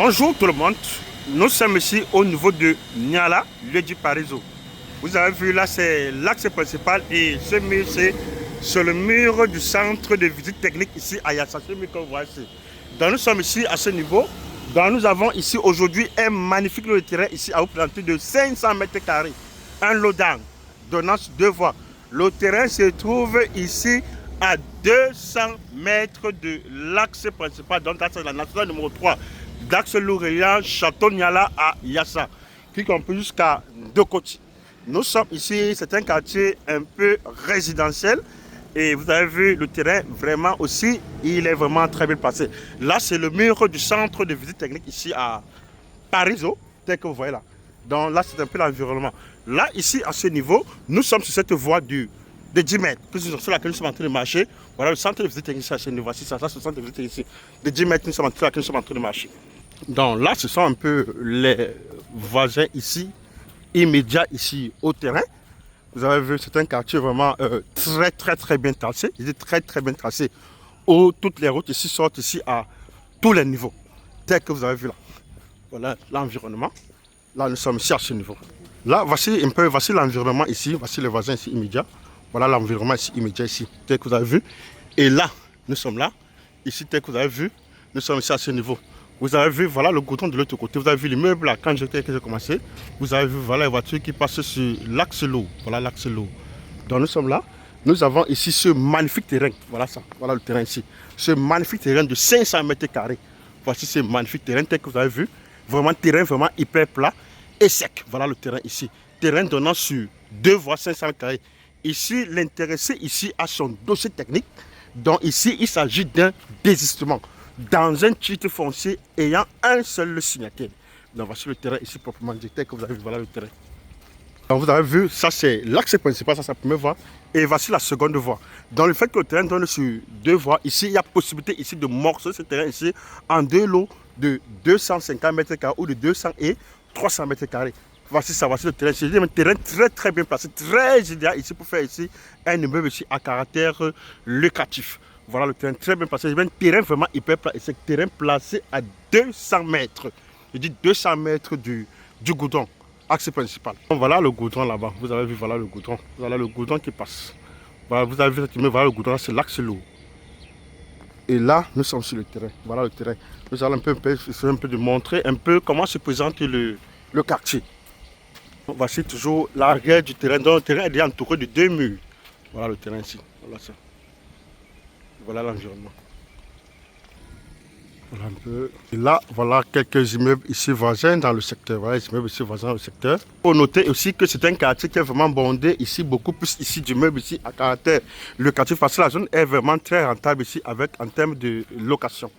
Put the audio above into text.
Bonjour tout le monde, nous sommes ici au niveau de Niala, lieu du Parizeau. Vous avez vu là, c'est l'axe principal et ce mur, c'est le mur du centre de visite technique ici à Yassa, ce mur que vous voyez ici. Donc nous sommes ici à ce niveau. Donc nous avons ici aujourd'hui un magnifique lot de terrain ici à vous présenter de 500 mètres carrés. Un lot d'angle donnant sur deux voies. Le terrain se trouve ici à 200 mètres de l'axe principal, donc c'est la nationale numéro 3 d'axe Louréan, Château Niala à Yassa, qui comprend jusqu'à deux côtés. Nous sommes ici, c'est un quartier un peu résidentiel et vous avez vu le terrain vraiment aussi, il est vraiment très bien placé. Là, c'est le mur du centre de visite technique ici à Parizeau, tel que vous voyez là. Donc là, c'est un peu l'environnement. Là, ici, à ce niveau, nous sommes sur cette voie de 10 mètres, sur laquelle nous sommes en train de marcher. Voilà le centre de visite technique ici à ce niveau. Voici ça, c'est le centre de visite technique ici. De 10 mètres, nous sommes en train de marcher. Donc là, ce sont un peu les voisins ici, immédiats ici au terrain. Vous avez vu, c'est un quartier vraiment très bien tracé. Il est très bien tracé. Où toutes les routes ici sortent ici à tous les niveaux. Tel que vous avez vu là. Voilà l'environnement. Là, nous sommes ici à ce niveau. Là, voici un peu, voici l'environnement ici. Voici les voisins ici immédiats. Voilà l'environnement ici immédiat ici, tel que vous avez vu. Et là, nous sommes là. Ici, tel que vous avez vu, nous sommes ici à ce niveau. Vous avez vu, voilà le goudron de l'autre côté. Vous avez vu l'immeuble là, quand j'ai commencé. Vous avez vu, voilà les voitures qui passent sur l'axe lourd. Voilà l'axe lourd. Donc nous sommes là. Nous avons ici ce magnifique terrain. Voilà ça. Voilà le terrain ici. Ce magnifique terrain de 500 mètres carrés. Voici ce magnifique terrain tel que vous avez vu. Vraiment terrain vraiment hyper plat et sec. Voilà le terrain ici. Terrain donnant sur deux voies 500 mètres carrés. Ici, l'intéressé ici a son dossier technique. Donc ici, il s'agit d'un désistement dans un titre foncier ayant un seul signataire. Donc voici le terrain ici proprement dit, tel que vous avez vu, voilà le terrain. Donc vous avez vu, ça c'est l'axe principal, ça c'est la première voie. Et voici la seconde voie. Dans le fait que le terrain donne sur deux voies, ici il y a possibilité ici de morceler ce terrain ici en deux lots de 250 mètres carrés ou de 200 et 300 mètres carrés. Voici ça, voici le terrain. C'est un terrain très bien placé, très idéal ici pour faire ici un immeuble ici à caractère locatif. Voilà le terrain très bien placé. C'est un terrain vraiment hyper plat et c'est un terrain placé à 200 mètres. Je dis 200 mètres du goudron, axe principal. Donc, voilà le goudron là-bas. Vous avez vu, voilà le goudron. Voilà le goudron qui passe. Voilà, vous avez vu cet immeuble, voilà le goudron, c'est l'axe lourd. Et là, nous sommes sur le terrain. Voilà le terrain. Nous allons un peu de montrer un peu comment se présente le quartier. Voici toujours l'arrière du terrain. Donc le terrain est déjà entouré de deux murs. Voilà le terrain ici. Voilà ça. Voilà l'environnement. Voilà un peu. Et là, voilà quelques immeubles ici voisins dans le secteur. Voilà les immeubles ici voisins dans le secteur. Il faut noter aussi que c'est un quartier qui est vraiment bondé ici, beaucoup plus ici d'immeubles ici à caractère locatif. Parce que la zone est vraiment très rentable ici avec en termes de location.